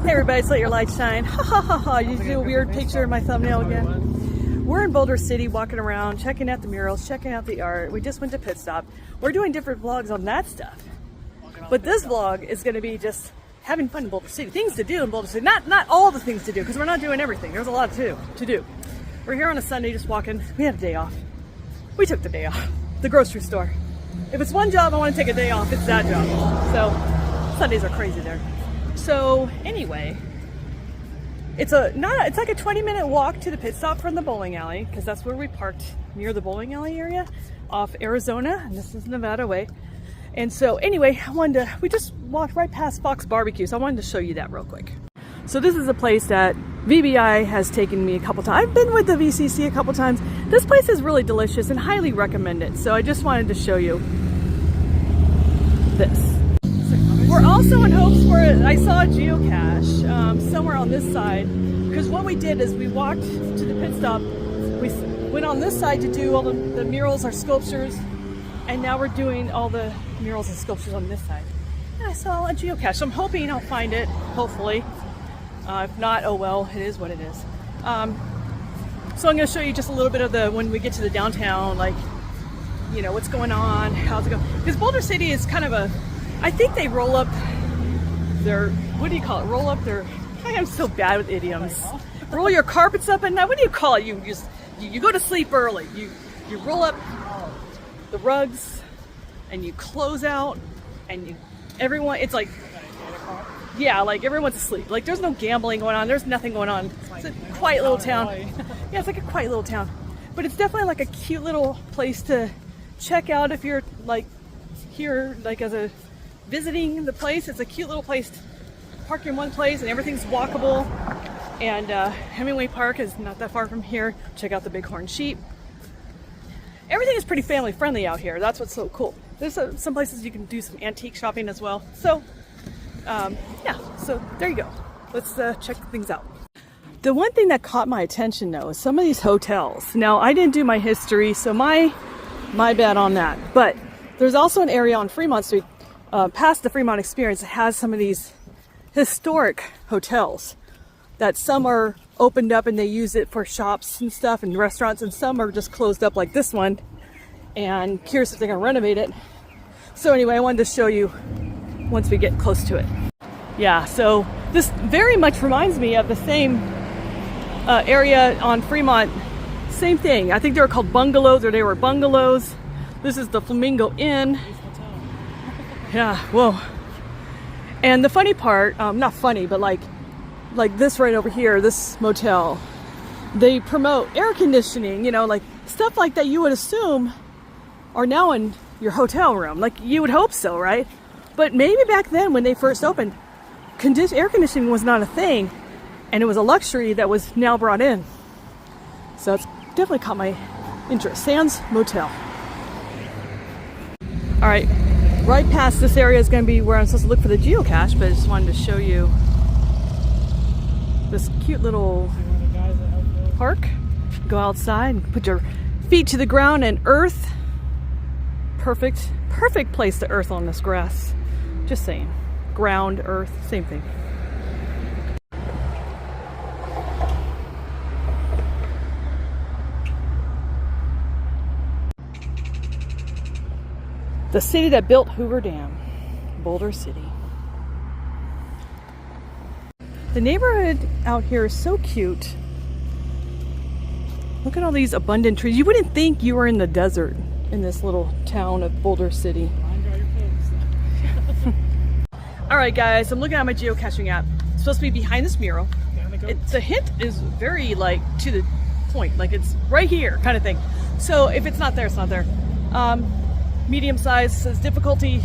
Hey everybody, it's Let Your Light Shine. Ha ha ha ha. You do a weird picture in my thumbnail again. We're in Boulder City walking around, checking out the murals, checking out the art. We just went to Pit Stop. We're doing different vlogs on that stuff. But this vlog is going to be just having fun in Boulder City. Things to do in Boulder City. Not all the things to do, because we're not doing everything. There's a lot to do. We're here on a Sunday just walking. We had a day off. We took the day off. The grocery store. If it's one job I want to take a day off, it's that job. So Sundays are crazy there. So anyway, it's like a 20-minute walk to the pit stop from the bowling alley, because that's where we parked, near the bowling alley area off Arizona, and this is Nevada way. And so anyway, we just walked right past Fox Barbecue, so I wanted to show you that real quick. So this is a place that VBI has taken me a couple times. I've been with the VCC a couple times. This place is really delicious and highly recommend it. So I just wanted to show you this. We're also in hopes for it. I saw a geocache somewhere on this side, because what we did is we walked to the pit stop. We went on this side to do all the murals or sculptures, and now we're doing all the murals and sculptures on this side. And I saw a geocache, so I'm hoping I'll find it, hopefully. If not, oh well, it is what it is. So I'm going to show you just a little bit of when we get to the downtown, like, you know, what's going on, how's it going. Because Boulder City is kind of I think they roll up their, what do you call it? Roll up their, I'm so bad with idioms. Roll your carpets up at night. What do you call it? You go to sleep early. You roll up the rugs and you close out, and everyone, it's like, yeah, like everyone's asleep. Like there's no gambling going on. There's nothing going on. It's a quiet little town. Yeah, it's like a quiet little town. But it's definitely like a cute little place to check out if you're like here, like as a visiting the place. It's a cute little place to park in one place, and everything's walkable. And Hemingway Park is not that far from here. Check out the bighorn sheep. Everything is pretty family friendly out here. That's what's so cool. There's some places you can do some antique shopping as well. So yeah, so there you go. Let's check things out. The one thing that caught my attention though is some of these hotels. Now I didn't do my history, so my bad on that. But there's also an area on Fremont Street, past the Fremont Experience, that has some of these historic hotels that some are opened up and they use it for shops and stuff and restaurants, and some are just closed up like this one, and curious if they're gonna renovate it. So anyway, I wanted to show you once we get close to it. Yeah, so this very much reminds me of the same area on Fremont. Same thing. I think they were called bungalows, or they were bungalows. This is the Flamingo Inn. Yeah, whoa. And the funny part, not funny, but like this right over here, this motel, they promote air conditioning, you know, like stuff like that you would assume are now in your hotel room. Like you would hope so, right? But maybe back then when they first opened, air conditioning was not a thing, and it was a luxury that was now brought in. So it's definitely caught my interest. Sands Motel. All right. Right past this area is going to be where I'm supposed to look for the geocache, but I just wanted to show you this cute little park. Go outside and put your feet to the ground and earth. Perfect place to earth on this grass. Just saying. Ground, earth, same thing. The city that built Hoover Dam, Boulder City. The neighborhood out here is so cute. Look at all these abundant trees. You wouldn't think you were in the desert in this little town of Boulder City. All right, guys, I'm looking at my geocaching app. It's supposed to be behind this mural. The hint is very like to the point, like it's right here kind of thing. So if it's not there, it's not there. Medium size says difficulty,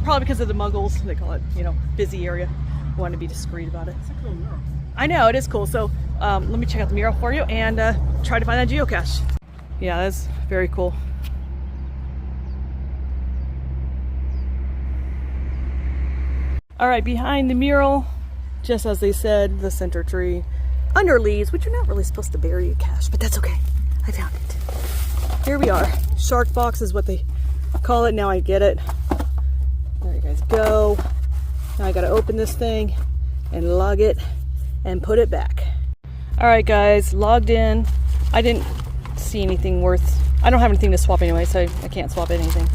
probably because of the muggles. They call it, you know, busy area. I want to be discreet about it. It's a cool mural. I know, it is cool. So let me check out the mural for you and try to find that geocache. Yeah, that's very cool. All right, behind the mural, just as they said, the center tree, under leaves, which you're not really supposed to bury a cache, but that's okay. I found it. Here we are. Shark box is what they call it. Now I get it. There you guys go. Now I gotta open this thing. and log it and put it back. All right, guys, logged in. I didn't see anything worth, I don't have anything to swap anyway, so I can't swap anything.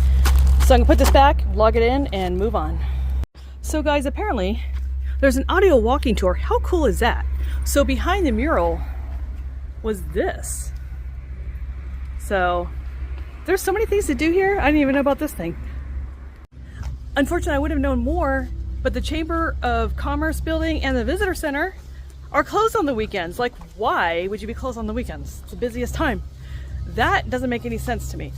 So I'm gonna put this back, log it in, and move on. So guys, apparently there's an audio walking tour. How cool is that? So behind the mural was this. So there's so many things to do here. I didn't even know about this thing. Unfortunately, I would have known more, but the Chamber of Commerce building and the visitor center are closed on the weekends. Like, why would you be closed on the weekends? It's the busiest time. That doesn't make any sense to me.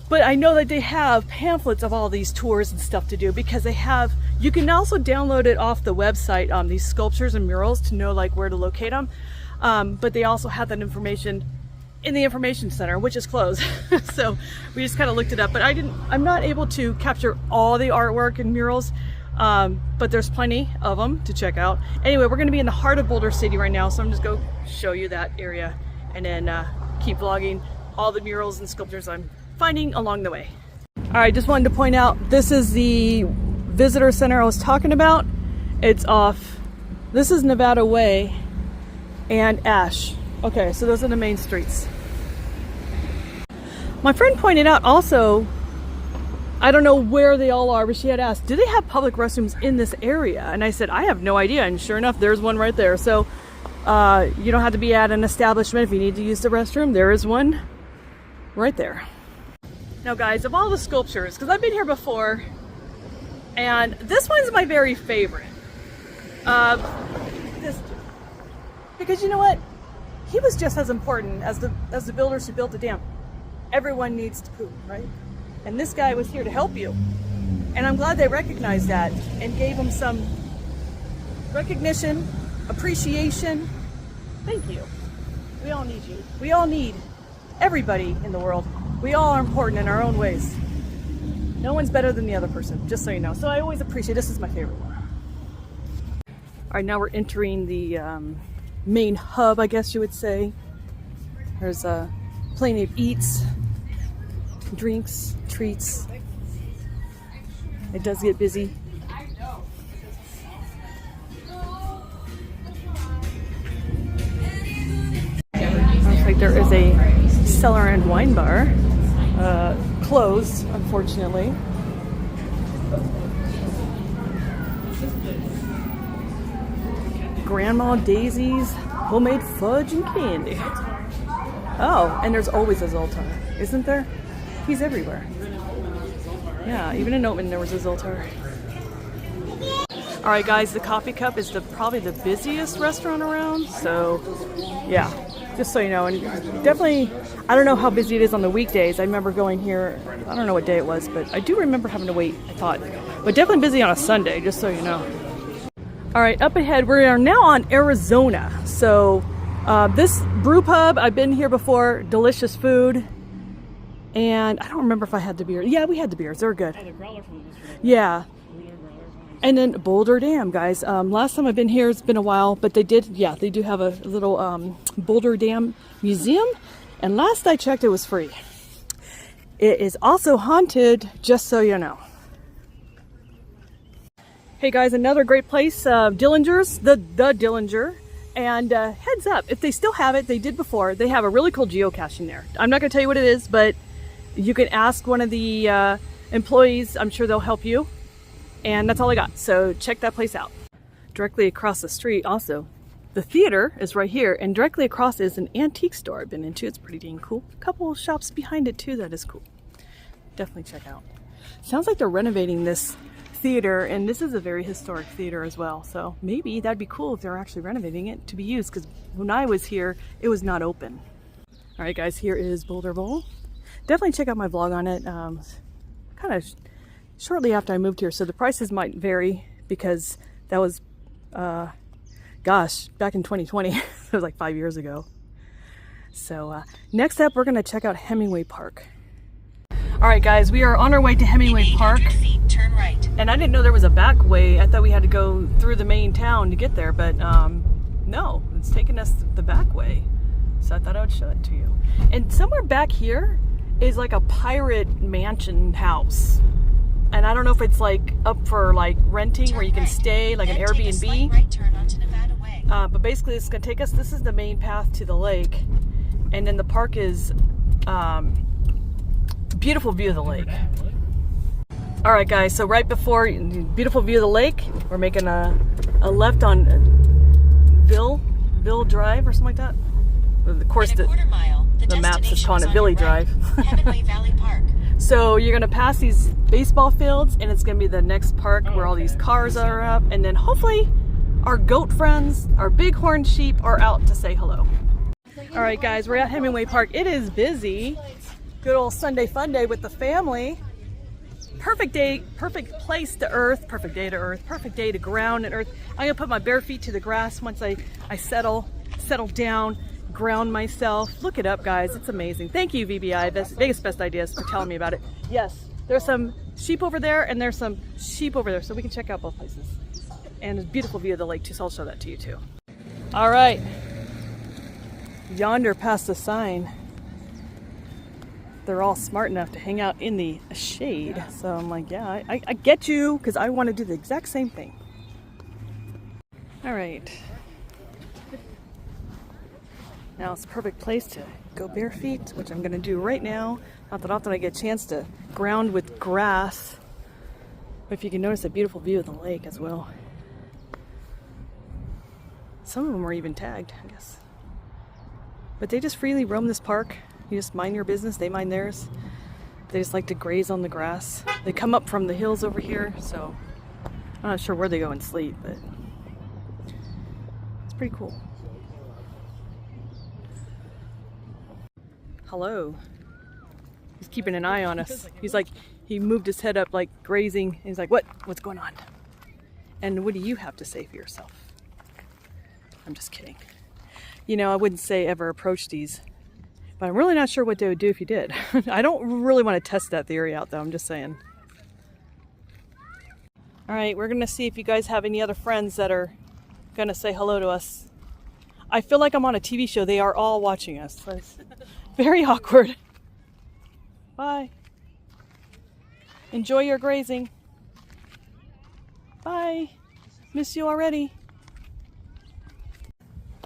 But I know that they have pamphlets of all these tours and stuff to do, because they have, you can also download it off the website, these sculptures and murals, to know like where to locate them. But they also have that information in the information center, which is closed. So we just kind of looked it up, but I'm not able to capture all the artwork and murals, but there's plenty of them to check out. Anyway, we're gonna be in the heart of Boulder City right now, so I'm just gonna show you that area and then keep vlogging all the murals and sculptures I'm finding along the way. All right, just wanted to point out, this is the visitor center I was talking about. It's off, this is Nevada Way and Ash. Okay, so those are the main streets. My friend pointed out also, I don't know where they all are, but she had asked, do they have public restrooms in this area? And I said, I have no idea. And sure enough, there's one right there. So you don't have to be at an establishment if you need to use the restroom. There is one right there. Now guys, of all the sculptures, because I've been here before, and this one's my very favorite. Because you know what? He was just as important as the builders who built the dam. Everyone needs to poop, right? And this guy was here to help you. And I'm glad they recognized that and gave him some recognition, appreciation. Thank you. We all need you. We all need everybody in the world. We all are important in our own ways. No one's better than the other person, just so you know. So I always appreciate, this is my favorite one. All right, now we're entering the main hub, I guess you would say. There's plenty of eats, drinks, treats. It does get busy. Looks like there is a cellar and wine bar, closed, unfortunately. Grandma Daisy's homemade fudge and candy. Oh, and there's always a Zoltar, isn't there? He's everywhere. Yeah, even in Oatman there was a Zoltar. All right, guys, the Coffee Cup is probably the busiest restaurant around. So, yeah, just so you know. And definitely, I don't know how busy it is on the weekdays. I remember going here, I don't know what day it was, but I do remember having to wait, I thought. But definitely busy on a Sunday, just so you know. All right, up ahead, we are now on Arizona. So this brew pub, I've been here before, delicious food. And I don't remember if I had the beer. Yeah, we had the beers, they're good. Yeah. And then Boulder Dam, guys. Last time I've been here, it's been a while, but they do have a little Boulder Dam museum. And last I checked, it was free. It is also haunted, just so you know. Hey guys, another great place, Dillinger's, the Dillinger. And heads up, if they still have it, they did before, they have a really cool geocache in there. I'm not gonna tell you what it is, but you can ask one of the employees, I'm sure they'll help you. And that's all I got, so check that place out. Directly across the street also, the theater is right here, and directly across is an antique store I've been into. It's pretty dang cool. A couple of shops behind it too, that is cool. Definitely check out. Sounds like they're renovating this theater, and this is a very historic theater as well, so maybe that'd be cool if they're actually renovating it to be used, because when I was here it was not open. All right guys, here is Boulder Bowl. Definitely check out my vlog on it. Kind of shortly after I moved here, so the prices might vary because that was gosh, back in 2020. It was like 5 years ago. So next up we're gonna check out Hemingway Park. All right guys, we are on our way to Hemingway Park. Turn right. And I didn't know there was a back way. I thought we had to go through the main town to get there, but no, it's taking us the back way. So I thought I would show it to you. And somewhere back here is like a pirate mansion house. And I don't know if it's like up for like renting where you can stay, like an Airbnb. Right turn onto Nevada Way. But basically it's gonna take us, this is the main path to the lake. And then the park is beautiful view of the lake. All right guys, so right before beautiful view of the lake, we're making a left on Ville Drive or something like that. Of course, the maps is calling it Ville Drive. Heavenly Valley Park. So you're gonna pass these baseball fields, and it's gonna be the next park where all these cars are up, and then hopefully our goat friends, our bighorn sheep, are out to say hello. All right, guys, we're at Hemingway Park. It is busy. Good old Sunday fun day with the family. Perfect day, perfect place to earth, perfect day to earth, perfect day to ground and earth. I'm gonna put my bare feet to the grass once I settle down, ground myself. Look it up, guys, it's amazing. Thank you, VBI, Vegas Best Ideas, for telling me about it. Yes, there's some sheep over there and there's some sheep over there, so we can check out both places. And a beautiful view of the lake too, so I'll show that to you too. All right, yonder past the sign, they're all smart enough to hang out in the shade. So I'm like, yeah, I get you, because I want to do the exact same thing. All right. Now it's a perfect place to go bare feet, which I'm going to do right now. Not that often I get a chance to ground with grass. But if you can notice a beautiful view of the lake as well. Some of them are even tagged, I guess. But they just freely roam this park. You just mind your business, they mind theirs. They just like to graze on the grass. They come up from the hills over here, so I'm not sure where they go and sleep, but it's pretty cool. Hello. He's keeping an eye on us. He's like, he moved his head up like grazing. He's like, what's going on? And what do you have to say for yourself? I'm just kidding. You know, I wouldn't say ever approach these, but I'm really not sure what they would do if you did. I don't really want to test that theory out though, I'm just saying. All right, we're gonna see if you guys have any other friends that are gonna say hello to us. I feel like I'm on a TV show. They are all watching us. So it's very awkward. Bye. Enjoy your grazing. Bye. Miss you already.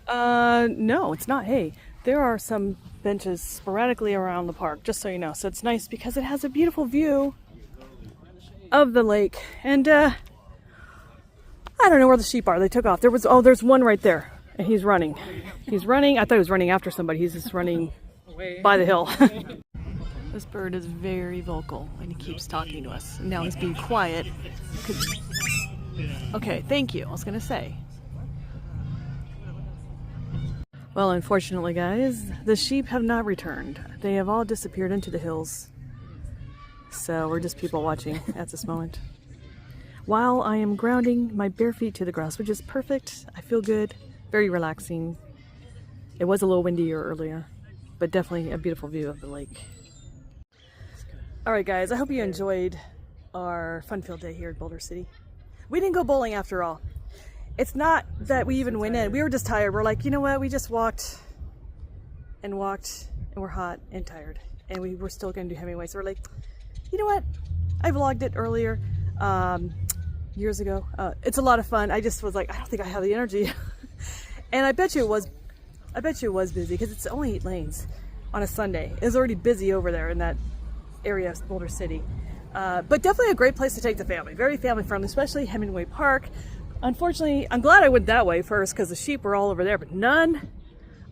No, it's not hay. There are some benches sporadically around the park, just so you know. So it's nice because it has a beautiful view of the lake. And I don't know where the sheep are. They took off. There's one right there, and he's running. He's running. I thought he was running after somebody. He's just running by the hill. This bird is very vocal, and he keeps talking to us. And now he's being quiet. Okay, thank you. I was gonna say. Well, unfortunately, guys, the sheep have not returned. They have all disappeared into the hills. So we're just people watching at this moment. While I am grounding my bare feet to the grass, which is perfect. I feel good, very relaxing. It was a little windier earlier, but definitely a beautiful view of the lake. All right, guys, I hope you enjoyed our fun-filled day here at Boulder City. We didn't go bowling after all. It's not that we even went in. We were just tired. We're like, you know what? We just walked, and we're hot and tired. And we were still going to do Hemingway. So we're like, you know what? I vlogged it earlier, years ago. It's a lot of fun. I just was like, I don't think I have the energy. And I bet you it was busy because it's only 8 lanes on a Sunday. It was already busy over there in that area of Boulder City. But definitely a great place to take the family. Very family friendly, especially Hemingway Park. Unfortunately, I'm glad I went that way first because the sheep were all over there, but none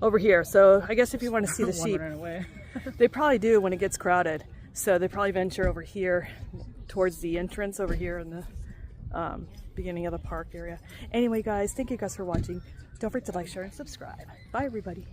over here. So I guess if you want to see the sheep, they probably do when it gets crowded. So they probably venture over here towards the entrance over here in the beginning of the park area. Anyway, guys, thank you guys for watching. Don't forget to like, share, and subscribe. Bye, everybody.